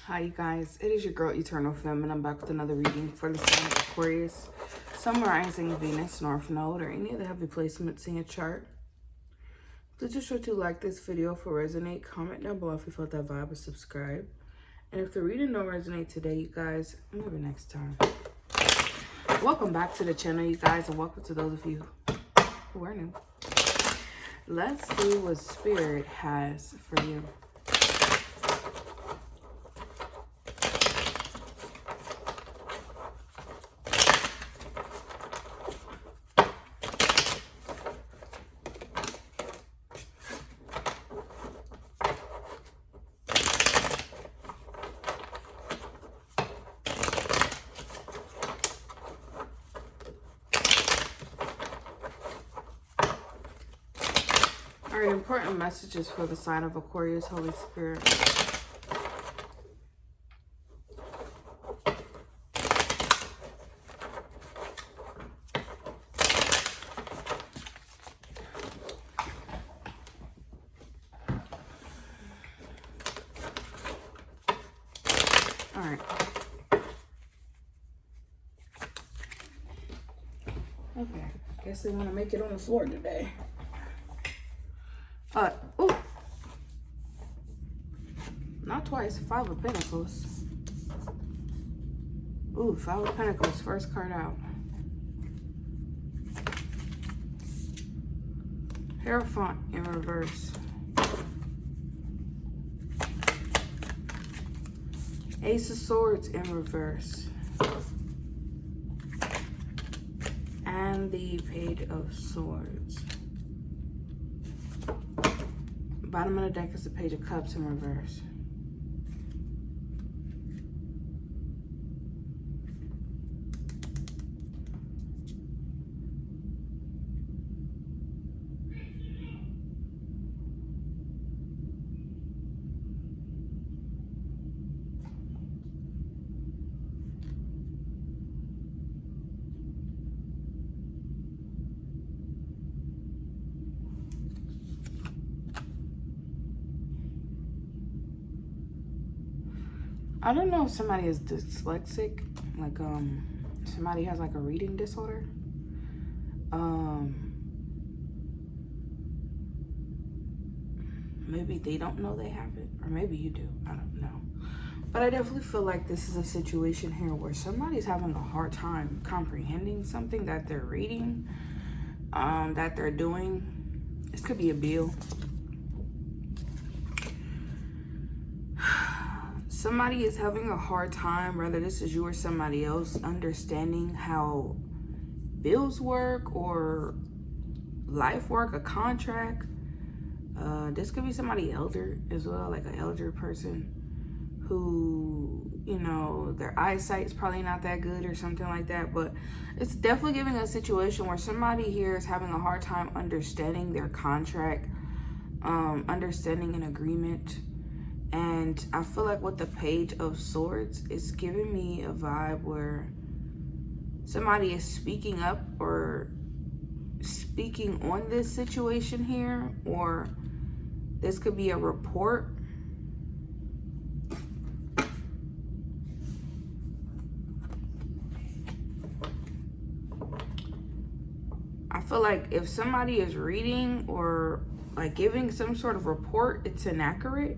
Hi you guys, it is your girl Eternal Femme, and I'm back with another reading for the sign of Aquarius, Sun, Rising, Venus, North Node, or any of the heavy placements in your chart. Please just sure to like this video if it resonate, comment down below if you felt that vibe, and subscribe. And if the reading don't resonate today, you guys, maybe next time. Welcome back to the channel, you guys, and welcome to those of you who are new. Let's see what Spirit has for you. All right, important messages for the sign of Aquarius, Holy Spirit. All right. Okay, guess they want to make it on the floor today. Oh, not twice. Five of Pentacles. Ooh, Five of Pentacles, first card out. Hierophant in reverse. Ace of Swords in reverse. And the Page of Swords. Bottom of the deck is the Page of Cups in reverse. I don't know if somebody is dyslexic, like somebody has like a reading disorder. Maybe they don't know they have it, or maybe you do, I don't know. But I definitely feel like this is a situation here where somebody's having a hard time comprehending something that they're reading, that they're doing. This could be a bill. Somebody is having a hard time, whether this is you or somebody else, understanding how bills work or life work, a contract. This could be somebody elder as well, like an elder person who, you know, their eyesight is probably not that good or something like that. But it's definitely giving a situation where somebody here is having a hard time understanding their contract, understanding an agreement. And I feel like with the Page of Swords, it's giving me a vibe where somebody is speaking up or speaking on this situation here, or this could be a report. I feel like if somebody is reading or like giving some sort of report, it's inaccurate.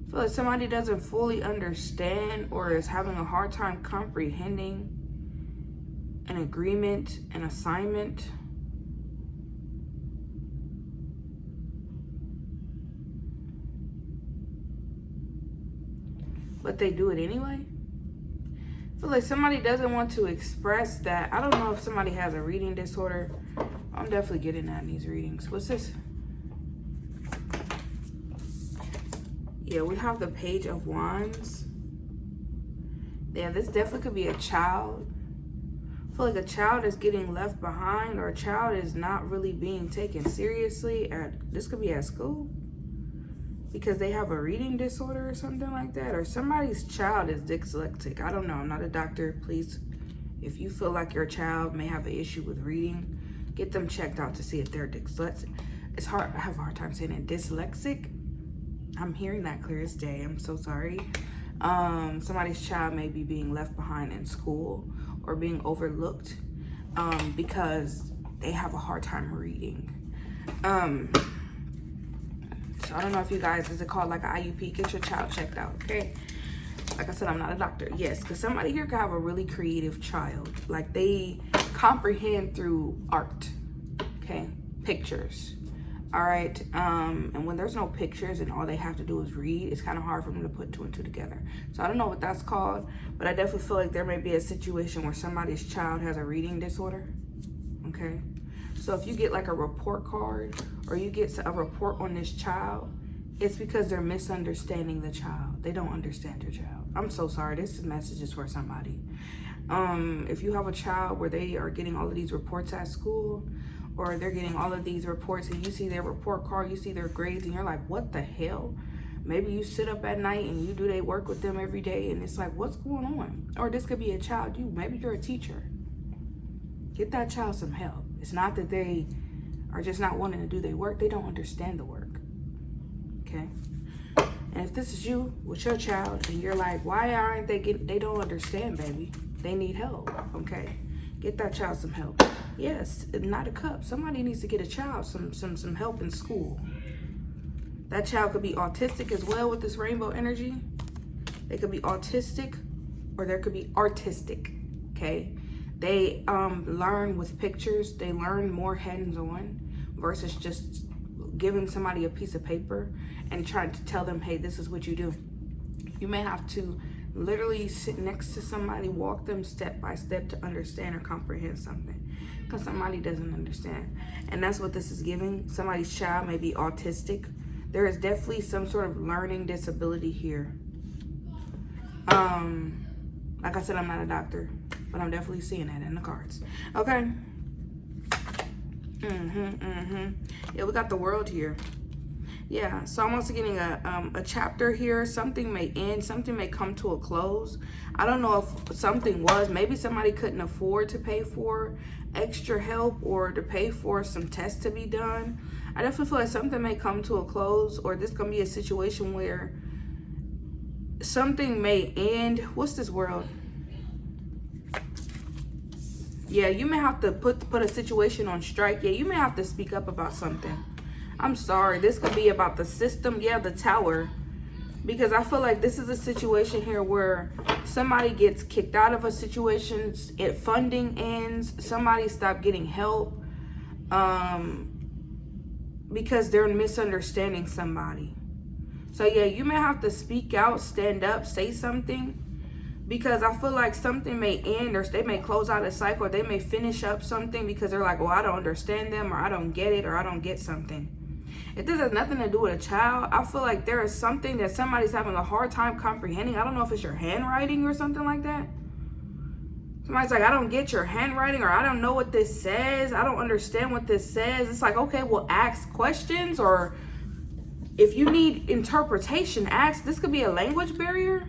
I feel like somebody doesn't fully understand or is having a hard time comprehending an agreement, an assignment. But they do it anyway. I feel like somebody doesn't want to express that. I don't know if somebody has a reading disorder. I'm definitely getting that in these readings. What's this? Yeah, we have the Page of Wands. Yeah, this definitely could be a child. I feel like a child is getting left behind, or a child is not really being taken seriously this could be at school because they have a reading disorder or something like that, or somebody's child is dyslexic. I don't know. I'm not a doctor. Please, if you feel like your child may have an issue with reading, get them checked out to see if they're dyslexic. It's hard. I have a hard time saying it. Dyslexic. I'm hearing that clear as day. I'm so sorry. Somebody's child may be being left behind in school or being overlooked because they have a hard time reading. So I don't know if you guys, is it called like an IUP? Get your child checked out, okay? Like I said, I'm not a doctor. Yes, because somebody here could have a really creative child. Like they comprehend through art, okay? Pictures, all right? And when there's no pictures and all they have to do is read, it's kind of hard for them to put 2 and 2 together. So I don't know what that's called, but I definitely feel like there may be a situation where somebody's child has a reading disorder, okay? So if you get like a report card or you get a report on this child, it's because they're misunderstanding the child. They don't understand your child. I'm so sorry. This message is for somebody. If you have a child where they are getting all of these reports at school, or they're getting all of these reports and you see their report card, you see their grades, and you're like, what the hell? Maybe you sit up at night and you do their work with them every day, and it's like, what's going on? Or this could be a child, maybe you're a teacher. Get that child some help. It's not that they are just not wanting to do their work. They don't understand the work, okay? And if this is you with your child and you're like, why aren't they they don't understand, baby. They need help, okay? Get that child some help. Yes, not a cup. Somebody needs to get a child some help in school. That child could be autistic as well with this rainbow energy. They could be autistic or there could be artistic, okay? They learn with pictures. They learn more hands-on versus just giving somebody a piece of paper and trying to tell them, hey, this is what you do. You may have to literally sit next to somebody, walk them step by step to understand or comprehend something, because somebody doesn't understand. And that's what this is giving. Somebody's child may be autistic. There is definitely some sort of learning disability here. Like I said, I'm not a doctor, but I'm definitely seeing that in the cards. Okay. Yeah, we got the World here. Yeah, so I'm also getting a chapter here. Something may end, something may come to a close. I don't know if something was, maybe somebody couldn't afford to pay for extra help or to pay for some tests to be done. I definitely feel like something may come to a close, or this can be a situation where something may end. What's this World? Yeah, you may have to put a situation on strike. Yeah, you may have to speak up about something. I'm sorry. This could be about the system. Yeah, the Tower. Because I feel like this is a situation here where somebody gets kicked out of a situation. Funding ends. Somebody stopped getting help. Because they're misunderstanding somebody. So yeah, you may have to speak out, stand up, say something. Because I feel like something may end, or they may close out a cycle, or they may finish up something because they're like, well, I don't understand them, or I don't get it, or I don't get something. If this has nothing to do with a child, I feel like there is something that somebody's having a hard time comprehending. I don't know if it's your handwriting or something like that. Somebody's like, I don't get your handwriting, or I don't know what this says. I don't understand what this says. It's like, okay, well, ask questions, or if you need interpretation, ask. This could be a language barrier.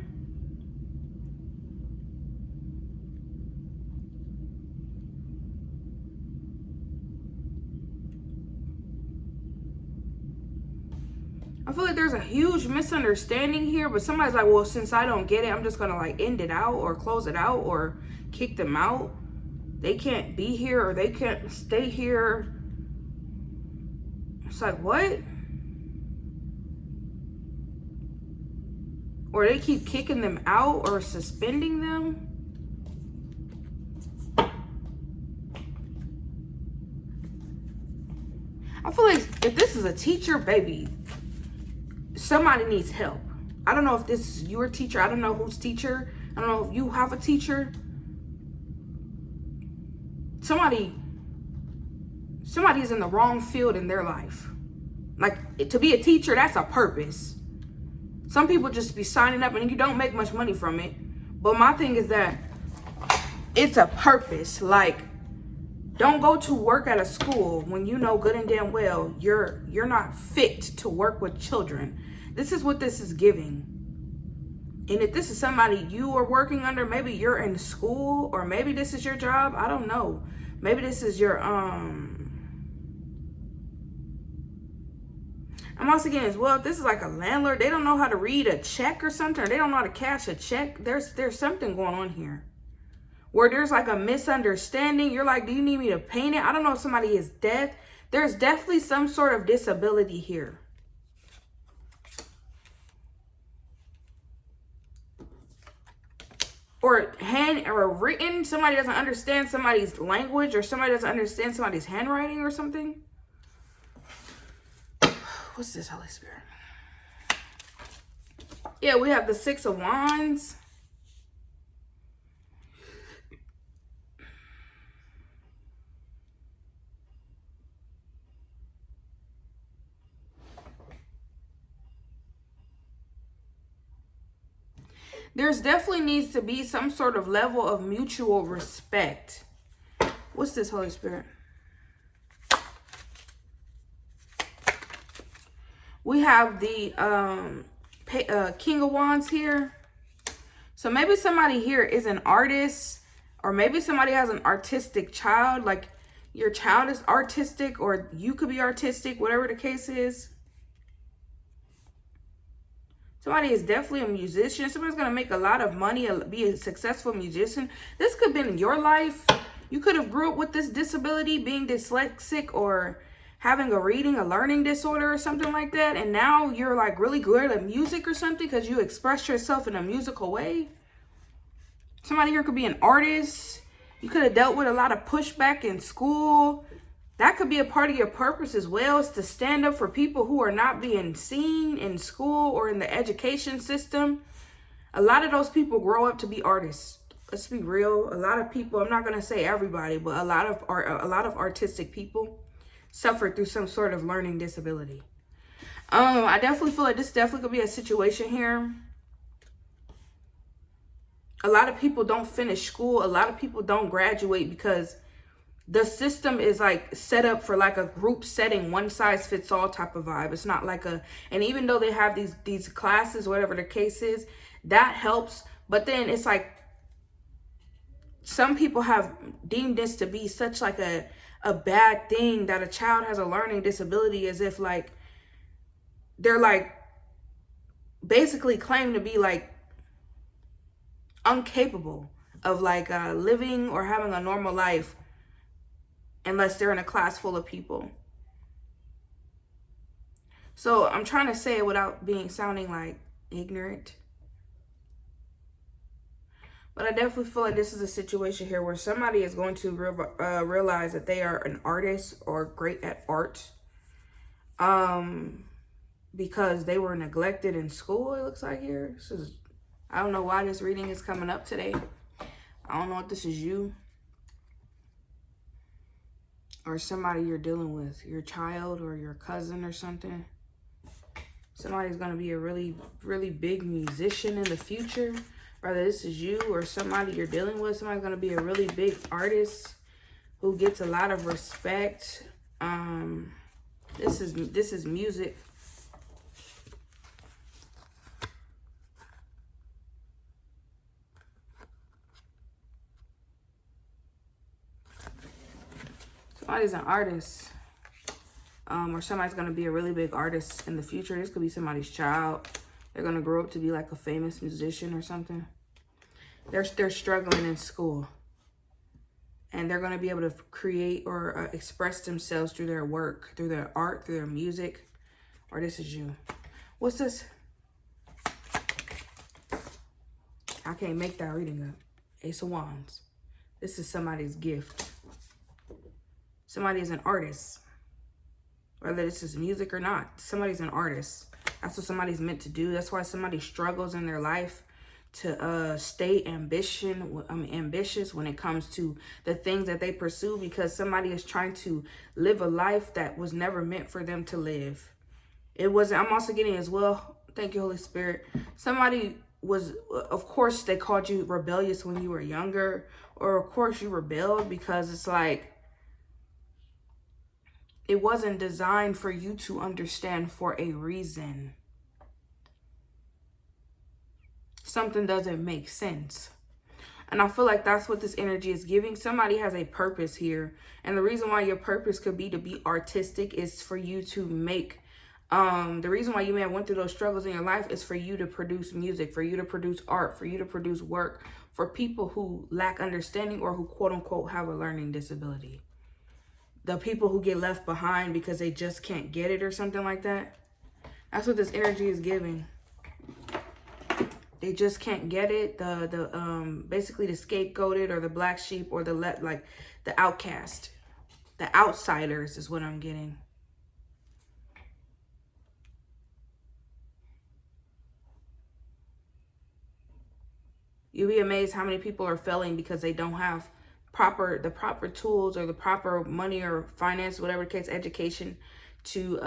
I feel like there's a huge misunderstanding here, but somebody's like, well, since I don't get it, I'm just gonna like end it out or close it out or kick them out. They can't be here, or they can't stay here. It's like, what? Or they keep kicking them out or suspending them. I feel like if this is a teacher, baby, somebody needs help. I don't know if this is your teacher. I don't know whose teacher. I don't know if you have a teacher. Somebody is in the wrong field in their life. Like, to be a teacher, that's a purpose. Some people just be signing up and you don't make much money from it. But my thing is that it's a purpose. Like, don't go to work at a school when you know good and damn well you're not fit to work with children. This is what this is giving. And if this is somebody you are working under, maybe you're in school, or maybe this is your job. I don't know. Maybe this is your I'm I'm also getting as well, if this is like a landlord, they don't know how to read a check or something, or they don't know how to cash a check. There's something going on here where there's like a misunderstanding. You're like, do you need me to paint it? I don't know if somebody is deaf. There's definitely some sort of disability here. Or written, somebody doesn't understand somebody's language, or somebody doesn't understand somebody's handwriting or something. What's this, Holy Spirit? Yeah, we have the Six of Wands. There's definitely needs to be some sort of level of mutual respect. What's this, Holy Spirit? We have the King of Wands here. So maybe somebody here is an artist, or maybe somebody has an artistic child. Like your child is artistic, or you could be artistic, whatever the case is. Somebody is definitely a musician. Somebody's going to make a lot of money, be a successful musician. This could have been in your life. You could have grew up with this disability, being dyslexic, or having a learning disorder or something like that. And now you're like really good at music or something because you express yourself in a musical way. Somebody here could be an artist. You could have dealt with a lot of pushback in school. That could be a part of your purpose as well, is to stand up for people who are not being seen in school or in the education system. A lot of those people grow up to be artists. Let's be real. A lot of people, I'm not going to say everybody, but a lot of artistic people suffer through some sort of learning disability. I definitely feel like this definitely could be a situation here. A lot of people don't finish school. A lot of people don't graduate because the system is like set up for like a group setting, one size fits all type of vibe. It's not like and even though they have these classes, whatever the case is, that helps. But then it's like some people have deemed this to be such like a bad thing, that a child has a learning disability, as if like they're like basically claim to be like incapable of like living or having a normal life unless they're in a class full of people. So I'm trying to say it without sounding like ignorant. But I definitely feel like this is a situation here where somebody is going to realize that they are an artist or great at art. Because they were neglected in school, it looks like here. I don't know why this reading is coming up today. I don't know if this is you or somebody you're dealing with, your child or your cousin or something. Somebody's going to be a really, really big musician in the future. Whether this is you or somebody you're dealing with, somebody's going to be a really big artist who gets a lot of respect. This is music. Somebody's an artist, or somebody's going to be a really big artist in the future. This could be somebody's child. They're going to grow up to be like a famous musician or something. They're struggling in school, and they're going to be able to create or express themselves through their work, through their art, through their music. Or this is you. What's this? I can't make that reading up. Ace of Wands. This is somebody's gift. Somebody is an artist. Whether this is music or not, somebody's an artist. That's what somebody's meant to do. That's why somebody struggles in their life to stay ambitious when it comes to the things that they pursue, because somebody is trying to live a life that was never meant for them to live. I'm also getting as well, thank you, Holy Spirit. Somebody was, of course, they called you rebellious when you were younger, or of course you rebelled because it's like, it wasn't designed for you to understand for a reason. Something doesn't make sense. And I feel like that's what this energy is giving. Somebody has a purpose here. And the reason why your purpose could be to be artistic is for you to make The reason why you may have went through those struggles in your life is for you to produce music, for you to produce art, for you to produce work for people who lack understanding or who quote unquote have a learning disability. The people who get left behind because they just can't get it or something like that. That's what this energy is giving. They just can't get it. Basically the scapegoated or the black sheep or the outcast. The outsiders is what I'm getting. You'll be amazed how many people are failing because they don't have the proper tools or the proper money or finance, whatever the case, education to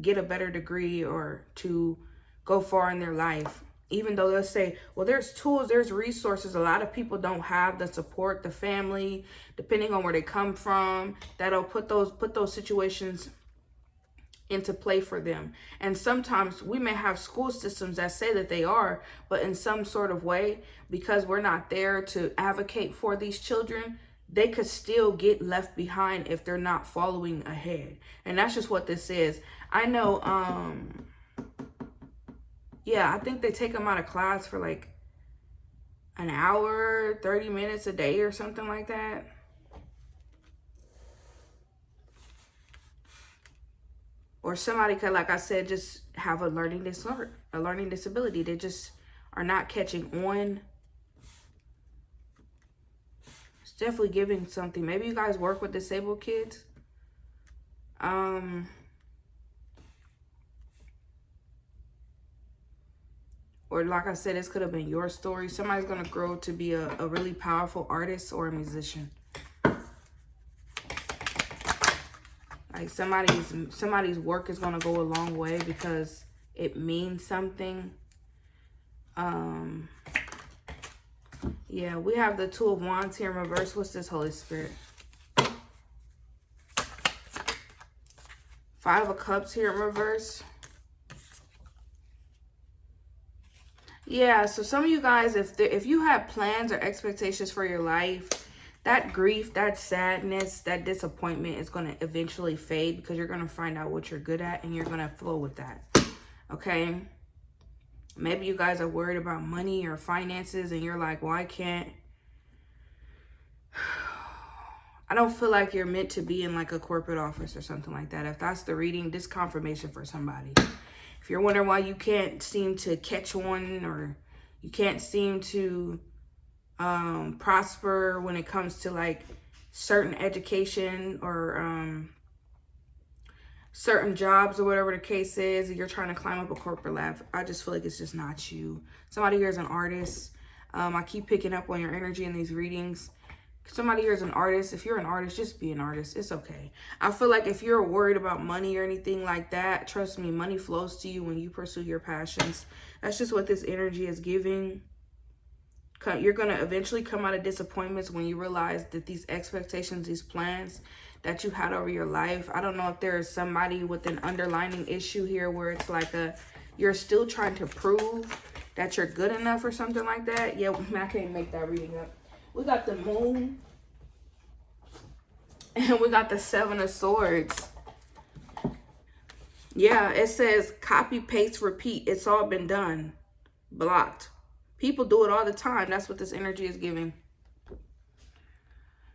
get a better degree or to go far in their life. Even though they'll say, well, there's tools, there's resources. A lot of people don't have the support, the family, depending on where they come from, that'll put those situations into play for them. And sometimes we may have school systems that say that they are, but in some sort of way, because we're not there to advocate for these children, they could still get left behind if they're not following ahead. And that's just what this is. I know, yeah, I think they take them out of class for like an hour, 30 minutes a day or something like that. Or somebody could, like I said, just have a learning disability. They just are not catching on. It's definitely giving something. Maybe you guys work with disabled kids. Or like I said, this could have been your story. Somebody's going to grow to be a really powerful artist or a musician. Like somebody's work is going to go a long way because it means something. Yeah, we have the Two of Wands here in reverse. What's this, Holy Spirit? Five of Cups here in reverse. Yeah, so some of you guys, if you have plans or expectations for your life, that grief, that sadness, that disappointment is going to eventually fade because you're going to find out what you're good at and you're going to flow with that. Okay? Maybe you guys are worried about money or finances and you're like, well, I don't feel like you're meant to be in like a corporate office or something like that. If that's the reading, this confirmation for somebody. If you're wondering why you can't seem to catch on or you can't seem to prosper when it comes to like certain education or certain jobs or whatever the case is, you're trying to climb up a corporate ladder, I just feel like it's just not you. Somebody here is an artist. I keep picking up on your energy in these readings. Somebody here is an artist. If you're an artist, just be an artist. It's okay. I feel like if you're worried about money or anything like that, trust me, money flows to you when you pursue your passions. That's just what this energy is giving. You're going to eventually come out of disappointments when you realize that these expectations, these plans that you had over your life, I don't know if there is somebody with an underlying issue here where it's like you're still trying to prove that you're good enough or something like that. Yeah, I can't make that reading up. We got the Moon and we got the Seven of Swords. Yeah, it says copy, paste, repeat. It's all been done. Blocked. People do it all the time. That's what this energy is giving.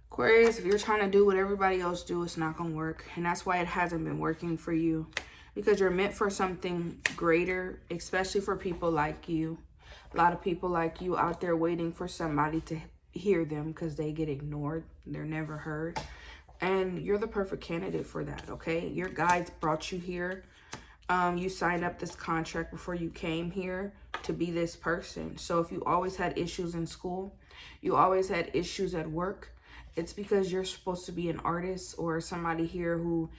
Aquarius, if you're trying to do what everybody else do, it's not going to work. And that's why it hasn't been working for you. Because you're meant for something greater, especially for people like you. A lot of people like you out there waiting for somebody to hear them because they get ignored. They're never heard. And you're the perfect candidate for that, okay? Your guides brought you here. You signed up this contract before you came here to be this person. So if you always had issues in school, you always had issues at work, it's because you're supposed to be an artist or somebody here who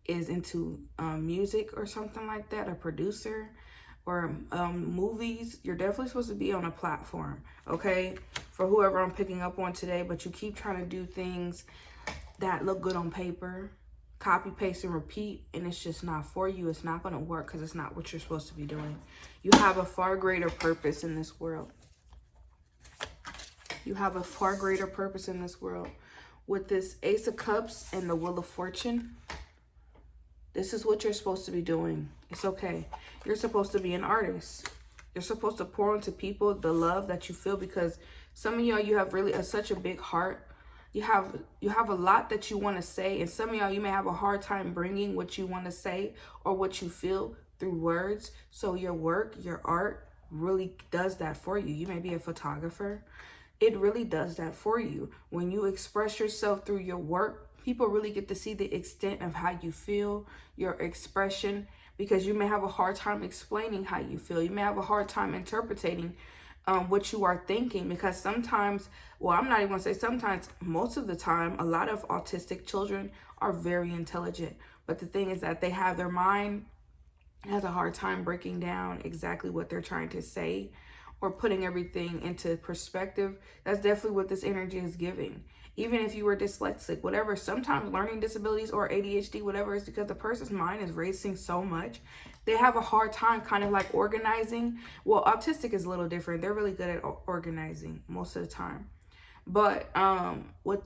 is into music or something like that, a producer or movies. You're definitely supposed to be on a platform, okay? For whoever I'm picking up on today, but you keep trying to do things that look good on paper, copy, paste, and repeat, and it's just not for you. It's not going to work because it's not what you're supposed to be doing. You have a far greater purpose in this world. You have a far greater purpose in this world. With this Ace of Cups and the Wheel of Fortune, This is what you're supposed to be doing. It's okay. You're supposed to be an artist. You're supposed to pour into people the love that you feel, because some of y'all, you have really such a big heart. You have a lot that you want to say, and some of y'all, you may have a hard time bringing what you want to say or what you feel through words. So your work, your art really does that for you. You may be a photographer. It really does that for you. When you express yourself through your work, people really get to see the extent of how you feel, your expression, because you may have a hard time explaining how you feel. You may have a hard time interpreting what you are thinking, because sometimes, well, I'm not even gonna say sometimes, most of the time, a lot of autistic children are very intelligent. But the thing is that they have their mind has a hard time breaking down exactly what they're trying to say or putting everything into perspective. That's definitely what this energy is giving. Even if you were dyslexic, whatever, sometimes learning disabilities or ADHD, whatever, is because the person's mind is racing so much. They have a hard time kind of like organizing. Well, autistic is a little different. They're really good at organizing most of the time. But with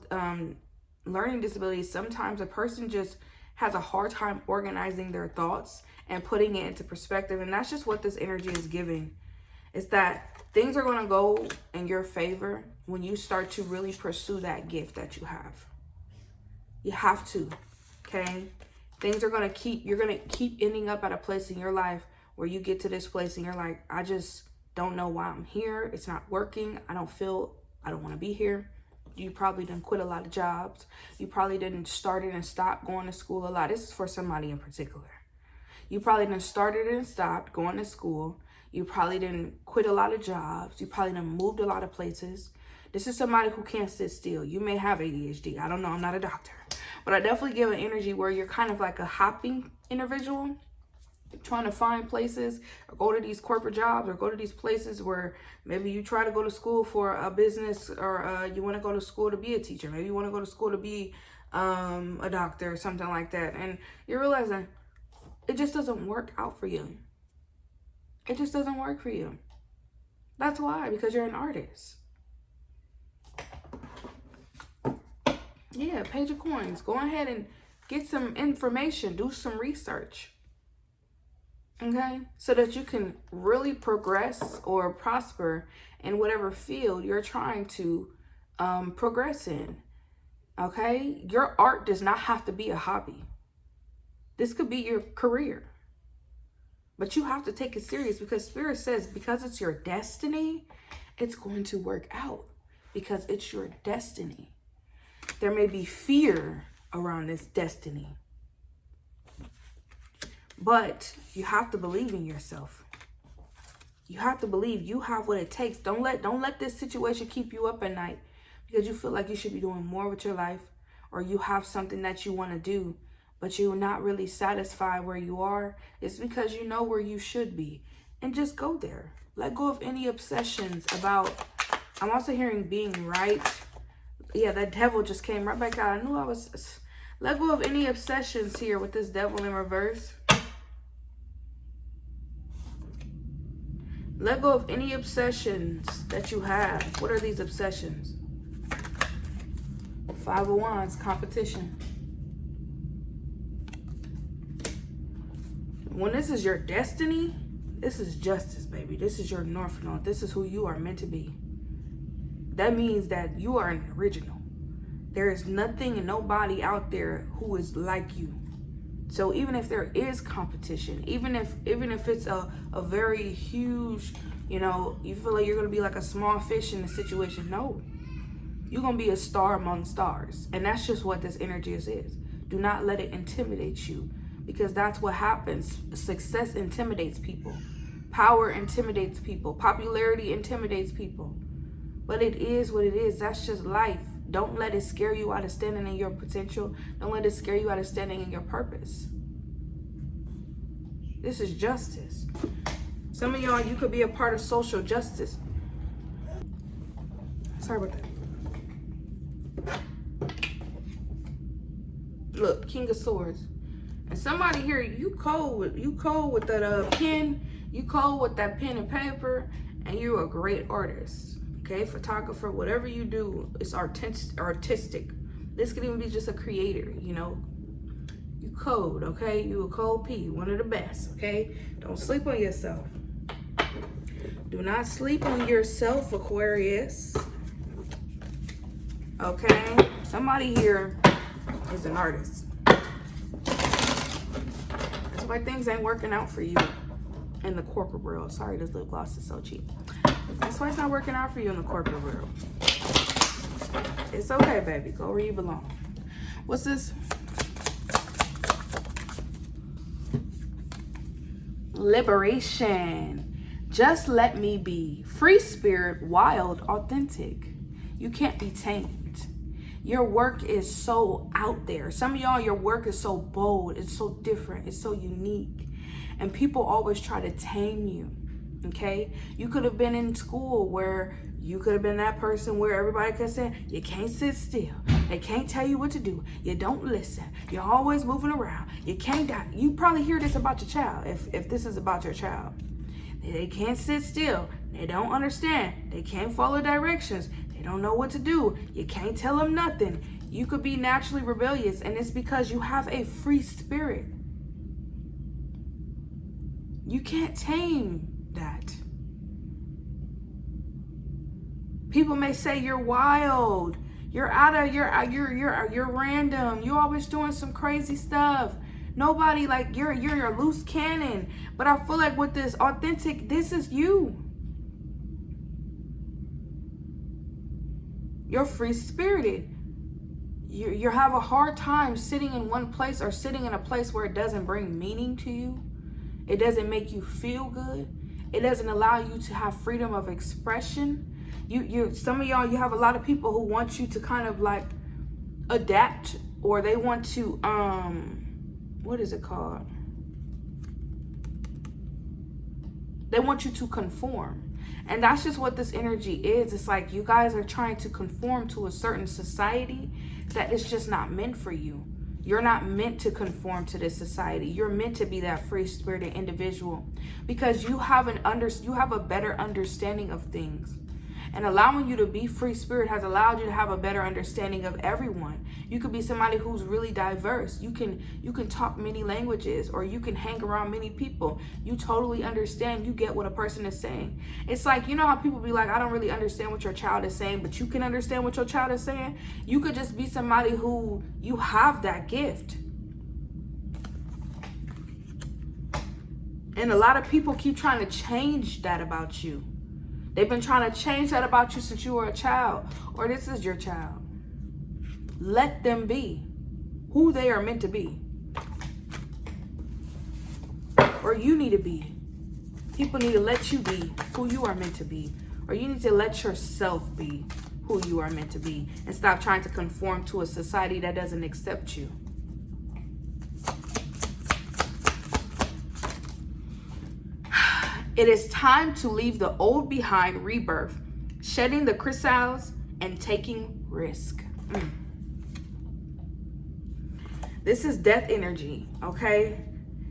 learning disabilities, sometimes a person just has a hard time organizing their thoughts and putting it into perspective. And that's just what this energy is giving. Is that things are going to go in your favor when you start to really pursue that gift that you have. You have to, okay? Things are going to you're going to keep ending up at a place in your life where you get to this place and you're like, I just don't know why I'm here. It's not working. I don't want to be here. You probably didn't quit a lot of jobs. You probably didn't start it and stop going to school a lot. This is for somebody in particular. You probably didn't started and stopped going to school. You probably didn't quit a lot of jobs. You probably didn't moved a lot of places. This is somebody who can't sit still. You may have ADHD. I don't know. I'm not a doctor. But I definitely give an energy where you're kind of like a hopping individual, trying to find places or go to these corporate jobs or go to these places where maybe you try to go to school for a business, or you want to go to school to be a teacher. Maybe you want to go to school to be a doctor or something like that. And you're realizing it just doesn't work out for you. It just doesn't work for you. That's why, because you're an artist. Yeah, Page of Coins. Go ahead and get some information. Do some research. Okay? So that you can really progress or prosper in whatever field you're trying to progress in. Okay? Your art does not have to be a hobby. This could be your career. But you have to take it serious, because Spirit says because it's your destiny, it's going to work out, because it's your destiny. There may be fear around this destiny, but you have to believe in yourself. You have to believe you have what it takes. Don't let this situation keep you up at night because you feel like you should be doing more with your life, or you have something that you want to do, but you're not really satisfied where you are. It's because you know where you should be. And just go there. Let go of any obsessions about, I'm also hearing being right. Yeah, that devil just came right back out. I knew I was, let go of any obsessions here with this devil in reverse. Let go of any obsessions that you have. What are these obsessions? Five of Wands, competition. When this is your destiny, this is justice, baby. This is your North Node. This is who you are meant to be. That means that you are an original. There is nothing and nobody out there who is like you. So even if there is competition, even if it's a very huge, you know, you feel like you're going to be like a small fish in the situation. No, you're going to be a star among stars. And that's just what this energy is. Do not let it intimidate you. Because that's what happens. Success intimidates people. Power intimidates people. Popularity intimidates people. But it is what it is. That's just life. Don't let it scare you out of standing in your potential. Don't let it scare you out of standing in your purpose. This is justice. Some of y'all, you could be a part of social justice. Sorry about that. Look, King of Swords. And somebody here, you cold with that pen, you cold with that pen and paper, and you're a great artist. Okay, photographer, whatever you do, it's artistic. This could even be just a creator, you know. You cold, okay? You a cold P, one of the best, okay? Don't sleep on yourself. Do not sleep on yourself, Aquarius. Okay? Somebody here is an artist. That's why things ain't working out for you in the corporate world. Sorry, this lip gloss is so cheap. That's why it's not working out for you in the corporate world. It's okay, baby. Go where you belong. What's this? Liberation. Just let me be. Free spirit, wild, authentic. You can't be tamed. Your work is so out there. Some of y'all, your work is so bold. It's so different. It's so unique. And people always try to tame you. Okay? You could have been in school where you could have been that person where everybody could say, you can't sit still. They can't tell you what to do. You don't listen. You're always moving around. You can't die. You probably hear this about your child if this is about your child. They can't sit still. They don't understand. They can't follow directions. They don't know what to do. You can't tell them nothing. You could be naturally rebellious, and it's because you have a free spirit. You can't tame that. People may say you're wild. You're you're random. You're always doing some crazy stuff. Nobody, like, you're a loose cannon. But I feel like with this authentic, this is you. You're free spirited. You have a hard time sitting in one place or sitting in a place where it doesn't bring meaning to you. It doesn't make you feel good. It doesn't allow you to have freedom of expression. Some of y'all, you have a lot of people who want you to kind of like adapt, or they want to what is it called? They want you to conform. And that's just what this energy is. It's like you guys are trying to conform to a certain society that is just not meant for you. You're not meant to conform to this society. You're meant to be that free-spirited individual because you have a better understanding of things. And allowing you to be free spirit has allowed you to have a better understanding of everyone. You could be somebody who's really diverse. You can talk many languages, or you can hang around many people. You totally understand. You get what a person is saying. It's like, you know how people be like, I don't really understand what your child is saying, but you can understand what your child is saying. You could just be somebody who you have that gift. And a lot of people keep trying to change that about you. They've been trying to change that about you since you were a child, or this is your child. Let them be who they are meant to be. Or you need to be. People need to let you be who you are meant to be. Or you need to let yourself be who you are meant to be and stop trying to conform to a society that doesn't accept you. It is time to leave the old behind, rebirth, shedding the chrysalis and taking risk. This is death energy, okay?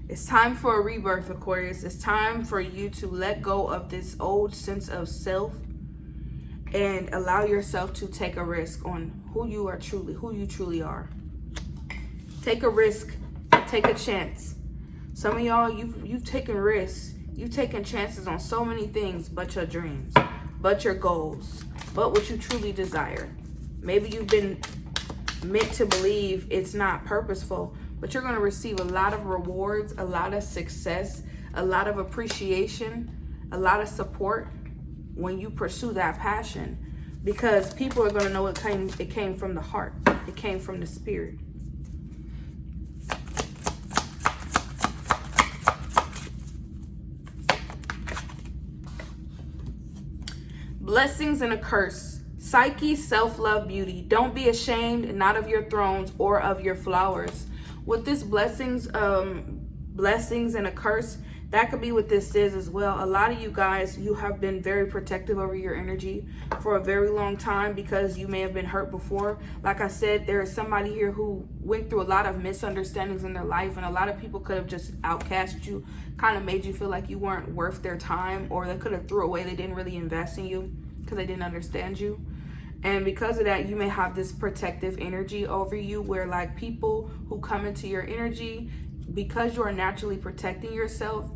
It's time for a rebirth, Aquarius. It's time for you to let go of this old sense of self and allow yourself to take a risk on who you truly are. Take a risk, take a chance. Some of y'all, you've taken risks. You've taken chances on so many things but your dreams, but your goals, but what you truly desire. Maybe you've been meant to believe it's not purposeful, but you're going to receive a lot of rewards, a lot of success, a lot of appreciation, a lot of support when you pursue that passion, because people are going to know it came from the heart. It came from the spirit. Blessings and a curse. Psyche, self-love, beauty. Don't be ashamed, not of your thrones or of your flowers. With this blessings and a curse, that could be what this is as well. A lot of you guys, you have been very protective over your energy for a very long time because you may have been hurt before. Like I said, there is somebody here who went through a lot of misunderstandings in their life, and a lot of people could have just outcast you, kind of made you feel like you weren't worth their time, or they could have threw away. They didn't really invest in you because they didn't understand you. And because of that, you may have this protective energy over you where like people who come into your energy, because you are naturally protecting yourself,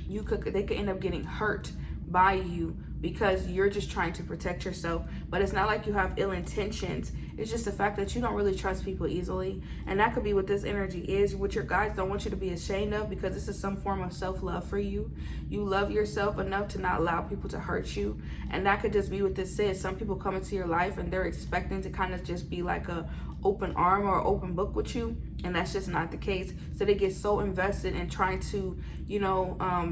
they could end up getting hurt by you because you're just trying to protect yourself. But it's not like you have ill intentions. It's just the fact that you don't really trust people easily. And that could be what this energy is, what your guides don't want you to be ashamed of, because this is some form of self-love for you. You love yourself enough to not allow people to hurt you. And that could just be what this is. Some people come into your life and they're expecting to kind of just be like a open arm or open book with you, and that's just not the case. So they get so invested in trying to,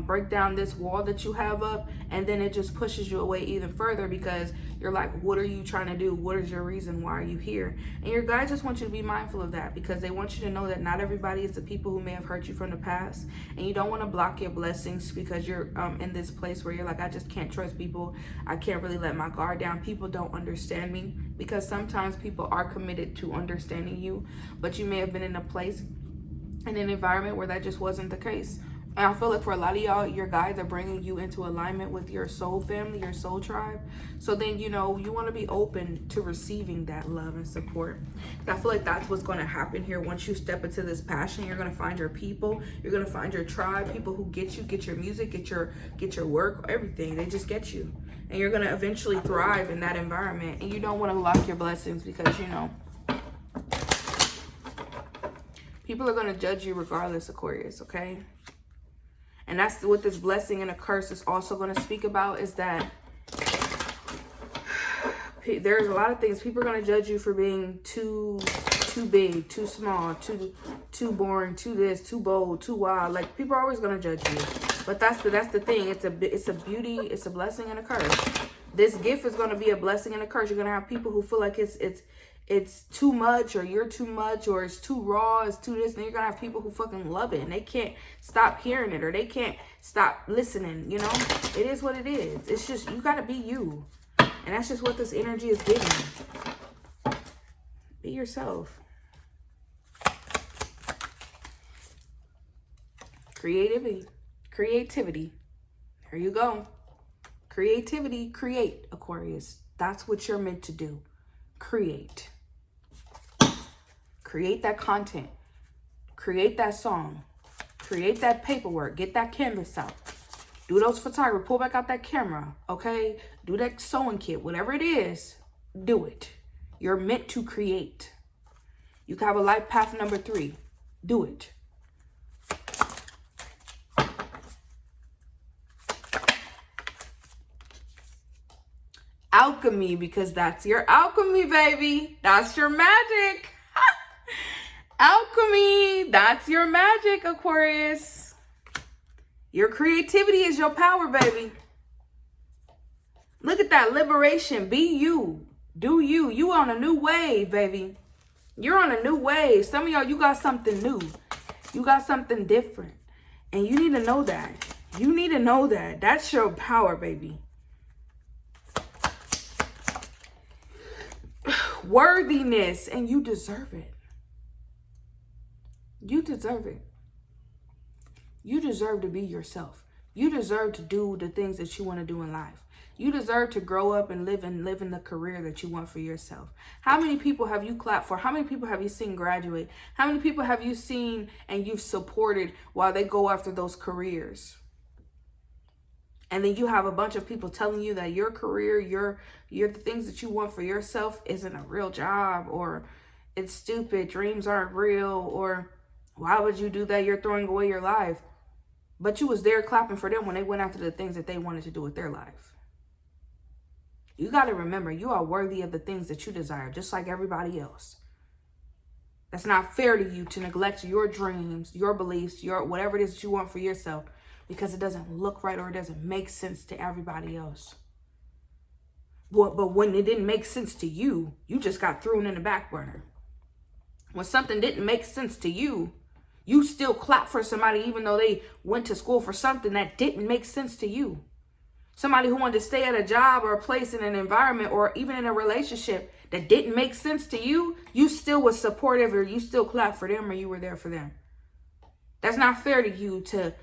break down this wall that you have up, and then it just pushes you away even further because you're like, what are you trying to do? What is your reason? Why are you here? And your guides just want you to be mindful of that, because they want you to know that not everybody is the people who may have hurt you from the past, and you don't want to block your blessings because you're in this place where you're like, I just can't trust people. I can't really let my guard down. People don't understand me, because sometimes people are committed to understanding you, but you may have been in a place, in an environment where that just wasn't the case. And I feel like for a lot of y'all, your guides are bringing you into alignment with your soul family, your soul tribe. So then, you want to be open to receiving that love and support. I feel like that's what's going to happen here. Once you step into this passion, you're going to find your people. You're going to find your tribe, people who get you, get your music, get your work, everything. They just get you. And you're going to eventually thrive in that environment. And you don't want to block your blessings because, people are going to judge you regardless, Aquarius, okay? And that's what this blessing and a curse is also going to speak about, is that there's a lot of things. People are going to judge you for being too big, too small, too boring, too this, too bold, too wild. Like, people are always going to judge you. But that's the thing. It's a beauty, it's a blessing and a curse. This gift is going to be a blessing and a curse. You're going to have people who feel like it's too much, or you're too much, or it's too raw, it's too this, and you're gonna have people who fucking love it and they can't stop hearing it, or they can't stop listening. It is what it is. It's just, you gotta be you, and that's just what this energy is giving. Be yourself. Creativity. There you go. Creativity. Create, Aquarius. That's what you're meant to do. Create that content, create that song, create that paperwork, get that canvas out, do those photography, pull back out that camera, okay? Do that sewing kit, whatever it is, do it. You're meant to create. You can have a life path number 3. Do it. Alchemy, because that's your alchemy, baby. That's your magic. Alchemy, that's your magic, Aquarius. Your creativity is your power, baby. Look at that liberation. Be you. Do you. You on a new wave, baby. You're on a new wave. Some of y'all, you got something new. You got something different. And you need to know that. You need to know that. That's your power, baby. Worthiness, and you deserve it. You deserve it. You deserve to be yourself. You deserve to do the things that you want to do in life. You deserve to grow up and live in the career that you want for yourself. How many people have you clapped for? How many people have you seen graduate? How many people have you seen and you've supported while they go after those careers? And then you have a bunch of people telling you that your career, your the things that you want for yourself isn't a real job, or it's stupid, dreams aren't real, or why would you do that? You're throwing away your life. But you was there clapping for them when they went after the things that they wanted to do with their life. You got to remember, you are worthy of the things that you desire, just like everybody else. That's not fair to you to neglect your dreams, your beliefs, your whatever it is that you want for yourself, because it doesn't look right or it doesn't make sense to everybody else. But when it didn't make sense to you, you just got thrown in the back burner. When something didn't make sense to you, you still clap for somebody even though they went to school for something that didn't make sense to you. Somebody who wanted to stay at a job or a place in an environment or even in a relationship that didn't make sense to you, you still was supportive, or you still clapped for them, or you were there for them. That's not fair to you to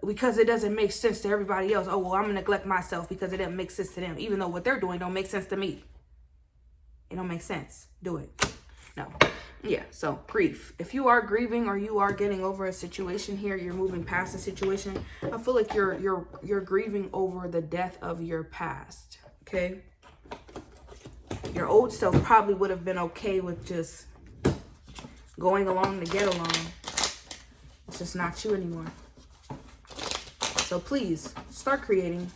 because it doesn't make sense to everybody else. Oh, well, I'm going to neglect myself because it doesn't make sense to them, even though what they're doing don't make sense to me. It don't make sense. Do it. No. Yeah, so grief. If you are grieving or you are getting over a situation here, you're moving past a situation, I feel like you're grieving over the death of your past, okay? Your old self probably would have been okay with just going along to get along. It's just not you anymore. So please, start creating.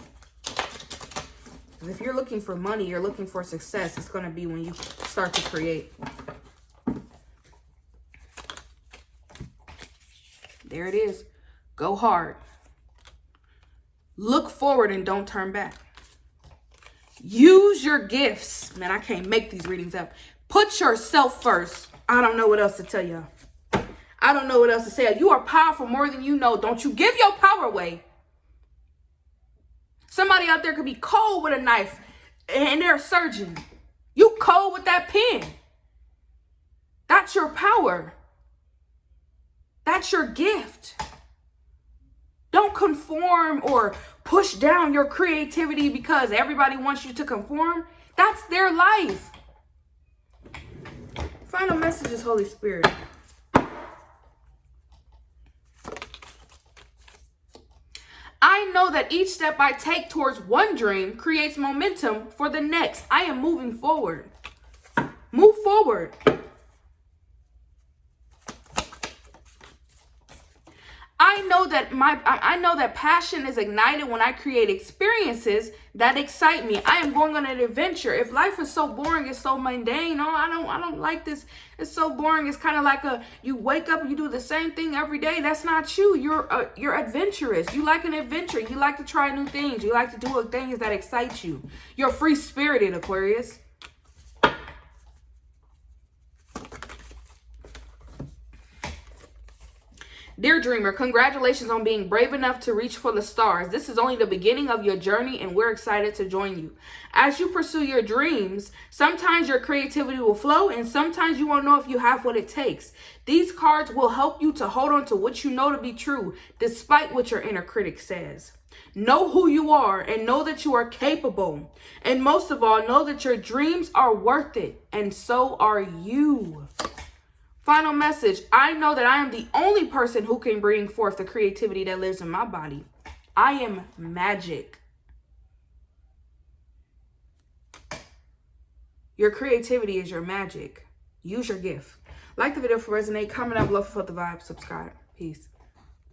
If you're looking for money, you're looking for success, it's going to be when you start to create. There it is. Go hard. Look forward and don't turn back. Use your gifts. Man, I can't make these readings up. Put yourself first. I don't know what else to tell you. I don't know what else to say. You are powerful more than you know. Don't you give your power away. Somebody out there could be cold with a knife and they're a surgeon. You cold with that pen. That's your power. That's your gift. Don't conform or push down your creativity because everybody wants you to conform. That's their life. Final message is Holy Spirit. I know that each step I take towards one dream creates momentum for the next. I am moving forward. Move forward. I know that passion is ignited when I create experiences that excite me. I am going on an adventure. If life is so boring, it's so mundane. Oh, I don't like this. It's so boring. It's kind of like you wake up and you do the same thing every day. That's not you. You're adventurous. You like an adventure. You like to try new things. You like to do things that excite you. You're free-spirited, Aquarius. Dear dreamer, congratulations on being brave enough to reach for the stars. This is only the beginning of your journey and we're excited to join you. As you pursue your dreams, sometimes your creativity will flow and sometimes you won't know if you have what it takes. These cards will help you to hold on to what you know to be true, despite what your inner critic says. Know who you are and know that you are capable. And most of all, know that your dreams are worth it and so are you. Final message. I know that I am the only person who can bring forth the creativity that lives in my body. I am magic. Your creativity is your magic. Use your gift. Like the video if it resonates. Comment down below for the vibe. Subscribe. Peace.